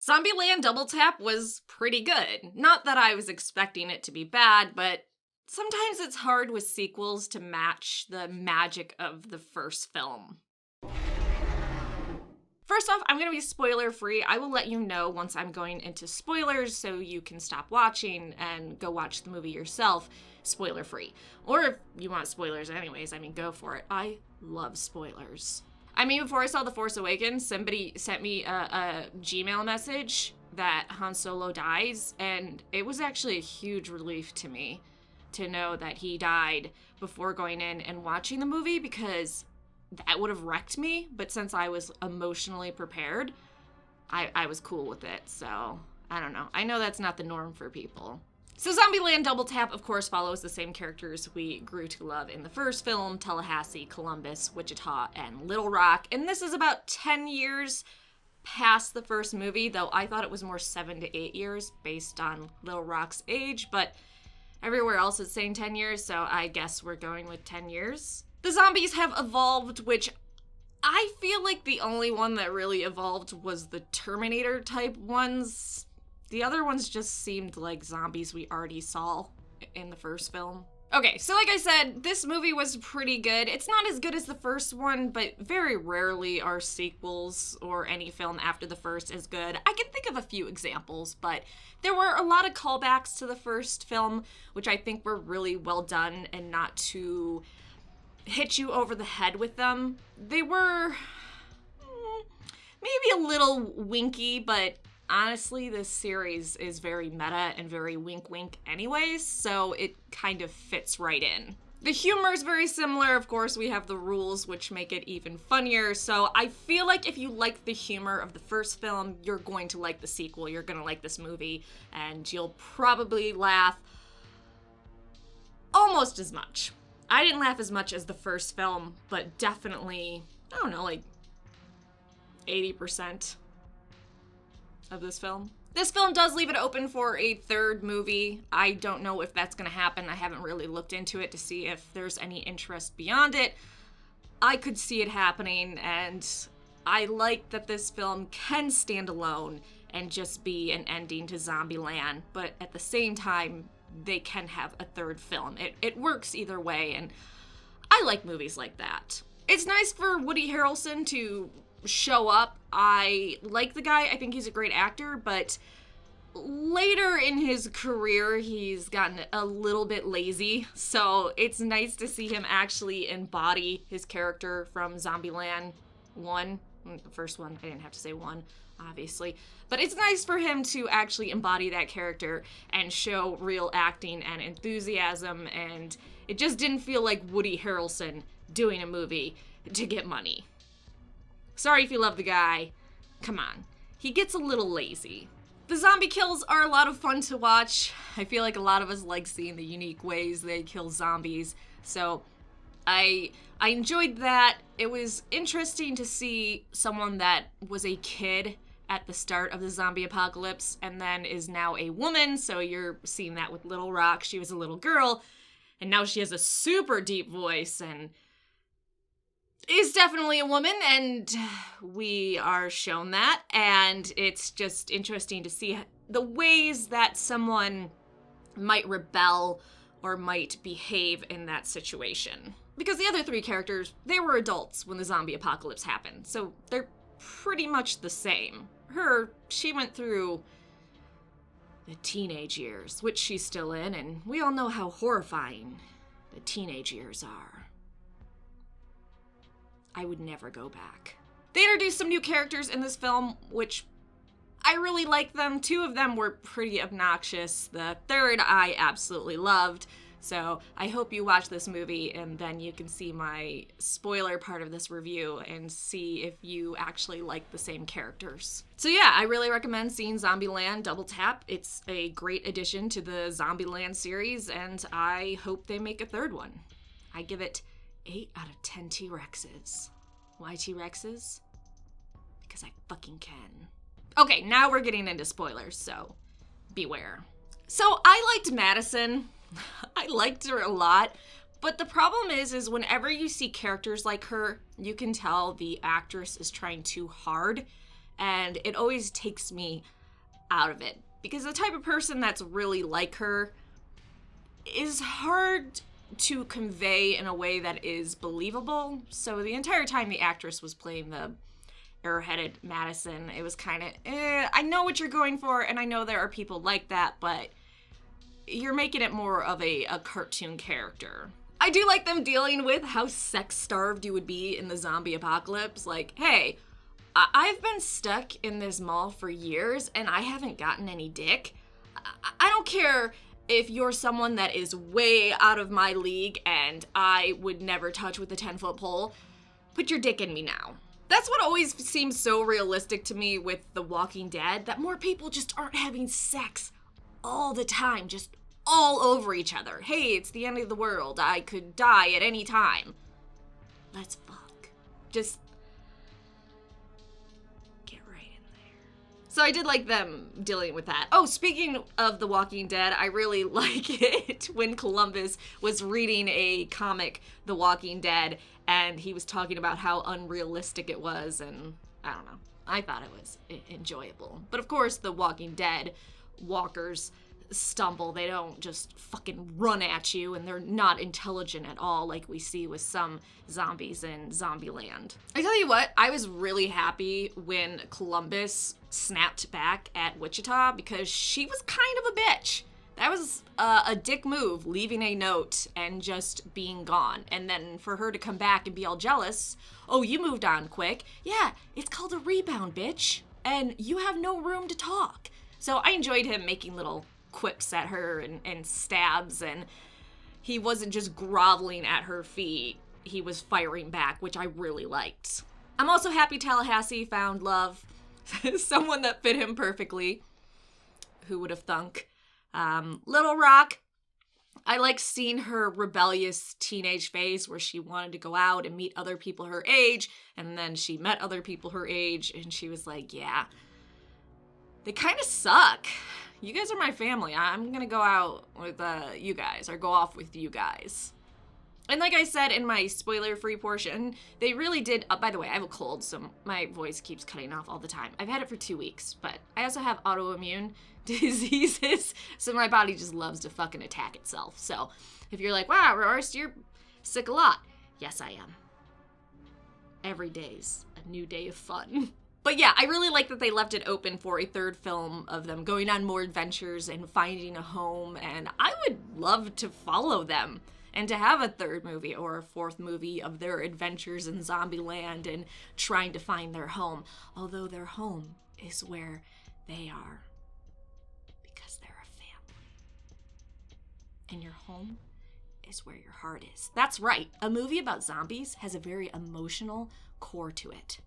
Zombieland Double Tap was pretty good. Not that I was expecting it to be bad, but sometimes it's hard with sequels to match the magic of the first film. First off, I'm going to be spoiler-free. I will let you know once I'm going into spoilers so you can stop watching and go watch the movie yourself, spoiler-free. Or if you want spoilers anyways, go for it. I love spoilers. Before I saw The Force Awakens, somebody sent me a Gmail message that Han Solo dies, and it was actually a huge relief to me to know that he died before going in and watching the movie, because that would have wrecked me, but since I was emotionally prepared, I was cool with it, so I don't know. I know that's not the norm for people. So Zombieland Double Tap, of course, follows the same characters we grew to love in the first film: Tallahassee, Columbus, Wichita, and Little Rock. And this is about 10 years past the first movie, though I thought it was more 7 to 8 years based on Little Rock's age, but everywhere else is saying 10 years, so I guess we're going with 10 years. The zombies have evolved, which I feel like the only one that really evolved was the Terminator-type ones. The other ones just seemed like zombies we already saw in the first film. Okay, so like I said, this movie was pretty good. It's not as good as the first one, but very rarely are sequels or any film after the first as good. I can think of a few examples, but there were a lot of callbacks to the first film, which I think were really well done and not to hit you over the head with them. They were maybe a little winky, but honestly, this series is very meta and very wink-wink anyways, so it kind of fits right in. The humor is very similar. Of course, we have the rules, which make it even funnier, so I feel like if you like the humor of the first film, you're going to like the sequel, you're going to like this movie, and you'll probably laugh almost as much. I didn't laugh as much as the first film, but definitely, 80% of this film. This film does leave it open for a third movie. I don't know if that's gonna happen. I haven't really looked into it to see if there's any interest beyond it. I could see it happening, and I like that this film can stand alone and just be an ending to Zombieland, but at the same time, they can have a third film. It works either way, and I like movies like that. It's nice for Woody Harrelson to show up. I like the guy. I think he's a great actor, but later in his career, he's gotten a little bit lazy, so it's nice to see him actually embody his character from Zombieland 1. The first one, I didn't have to say 1, obviously. But it's nice for him to actually embody that character and show real acting and enthusiasm, and it just didn't feel like Woody Harrelson doing a movie to get money. Sorry if you love the guy. Come on. He gets a little lazy. The zombie kills are a lot of fun to watch. I feel like a lot of us like seeing the unique ways they kill zombies, so I enjoyed that. It was interesting to see someone that was a kid at the start of the zombie apocalypse and then is now a woman, so you're seeing that with Little Rock. She was a little girl, and now she has a super deep voice and is definitely a woman, and we are shown that, and it's just interesting to see the ways that someone might rebel or might behave in that situation. Because the other 3 characters, they were adults when the zombie apocalypse happened, so they're pretty much the same. She went through the teenage years, which she's still in, and we all know how horrifying the teenage years are. I would never go back. They introduced some new characters in this film, which I really liked them. 2 of them were pretty obnoxious. The third I absolutely loved. So I hope you watch this movie and then you can see my spoiler part of this review and see if you actually like the same characters. So yeah, I really recommend seeing Zombieland Double Tap. It's a great addition to the Zombieland series, and I hope they make a third one. I give it 8 out of 10 T-Rexes. Why T-Rexes? Because I fucking can. Okay, now we're getting into spoilers, so beware. So I liked Madison. I liked her a lot, but the problem is whenever you see characters like her, you can tell the actress is trying too hard, and it always takes me out of it. Because the type of person that's really like her is hard to convey in a way that is believable. So the entire time the actress was playing the airheaded Madison, it was kind of, I know what you're going for, and I know there are people like that, but you're making it more of a cartoon character. I do like them dealing with how sex-starved you would be in the zombie apocalypse. Like, hey, I've been stuck in this mall for years, and I haven't gotten any dick. I don't care if you're someone that is way out of my league and I would never touch with a 10-foot pole. Put your dick in me now. That's what always seems so realistic to me with The Walking Dead, that more people just aren't having sex all the time, just all over each other. Hey, it's the end of the world. I could die at any time. Let's fuck. Just get right in there. So I did like them dealing with that. Oh, speaking of The Walking Dead, I really like it when Columbus was reading a comic, The Walking Dead, and he was talking about how unrealistic it was, and I don't know. I thought it was enjoyable. But of course, The Walking Dead walkers stumble. They don't just fucking run at you, and they're not intelligent at all like we see with some zombies in Zombieland. I tell you what, I was really happy when Columbus snapped back at Wichita, because she was kind of a bitch. That was a dick move, leaving a note and just being gone. And then for her to come back and be all jealous, oh, you moved on quick. Yeah, it's called a rebound, bitch. And you have no room to talk. So I enjoyed him making little quips at her and stabs, and he wasn't just groveling at her feet. He was firing back, which I really liked. I'm also happy Tallahassee found love. Someone that fit him perfectly. Who would have thunk? Little Rock, I like seeing her rebellious teenage phase where she wanted to go out and meet other people her age, and then she met other people her age, and she was like, yeah, they kind of suck. You guys are my family. I'm gonna go out with you guys, or go off with you guys. And like I said in my spoiler-free portion, they really did, by the way, I have a cold, so my voice keeps cutting off all the time. I've had it for 2 weeks, but I also have autoimmune diseases, so my body just loves to fucking attack itself. So if you're like, wow, Roarst, you're sick a lot. Yes, I am. Every day's a new day of fun. But yeah, I really like that they left it open for a third film of them going on more adventures and finding a home, and I would love to follow them and to have a third movie or a fourth movie of their adventures in Zombieland and trying to find their home. Although their home is where they are, because they're a family. And your home is where your heart is. That's right. A movie about zombies has a very emotional core to it.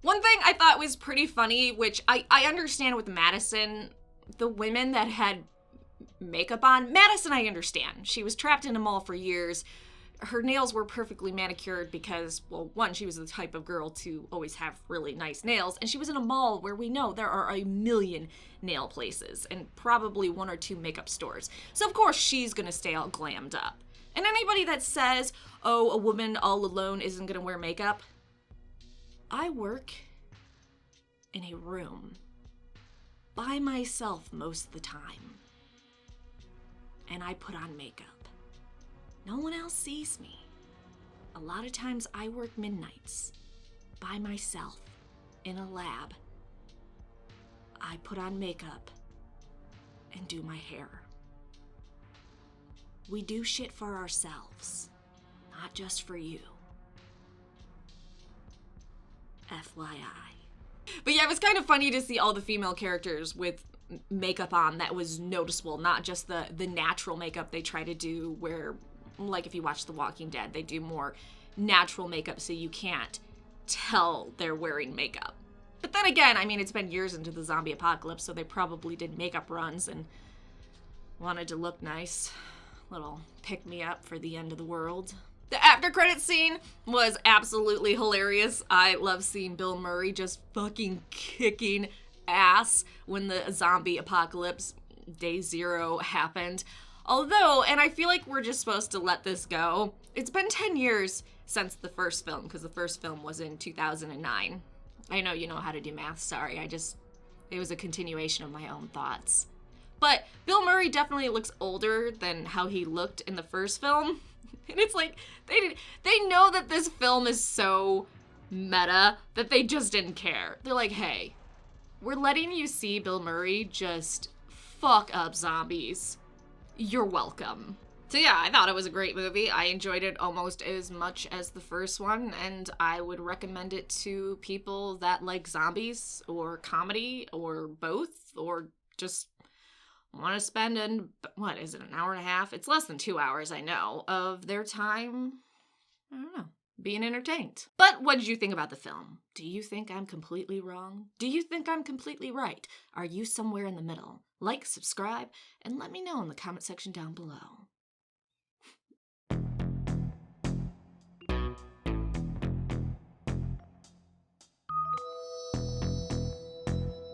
One thing I thought was pretty funny, which I understand with Madison, the women that had makeup on. Madison, I understand. She was trapped in a mall for years. Her nails were perfectly manicured because, well, one, she was the type of girl to always have really nice nails, and she was in a mall where we know there are a million nail places and probably 1 or 2 makeup stores. So of course she's gonna stay all glammed up. And anybody that says, oh, a woman all alone isn't gonna wear makeup, I work in a room by myself most of the time. And I put on makeup. No one else sees me. A lot of times I work midnights by myself in a lab. I put on makeup and do my hair. We do shit for ourselves, not just for you. FYI. But yeah, it was kind of funny to see all the female characters with makeup on that was noticeable, not just the natural makeup they try to do where, like if you watch The Walking Dead, they do more natural makeup so you can't tell they're wearing makeup. But then again, I mean, it's been years into the zombie apocalypse, so they probably did makeup runs and wanted to look nice. Little pick-me-up for the end of the world. The after credits scene was absolutely hilarious. I love seeing Bill Murray just fucking kicking ass when the zombie apocalypse day 0 happened. Although, and I feel like we're just supposed to let this go, it's been 10 years since the first film, because the first film was in 2009. I know you know how to do math, sorry. It was a continuation of my own thoughts. But Bill Murray definitely looks older than how he looked in the first film. And it's like, they know that this film is so meta that they just didn't care. They're like, hey, we're letting you see Bill Murray just fuck up zombies. You're welcome. So yeah, I thought it was a great movie. I enjoyed it almost as much as the first one, and I would recommend it to people that like zombies or comedy or both, or just want to spend an hour and a half? It's less than 2 hours, I know, of their time, I don't know, being entertained. But what did you think about the film? Do you think I'm completely wrong? Do you think I'm completely right? Are you somewhere in the middle? Like, subscribe, and let me know in the comment section down below.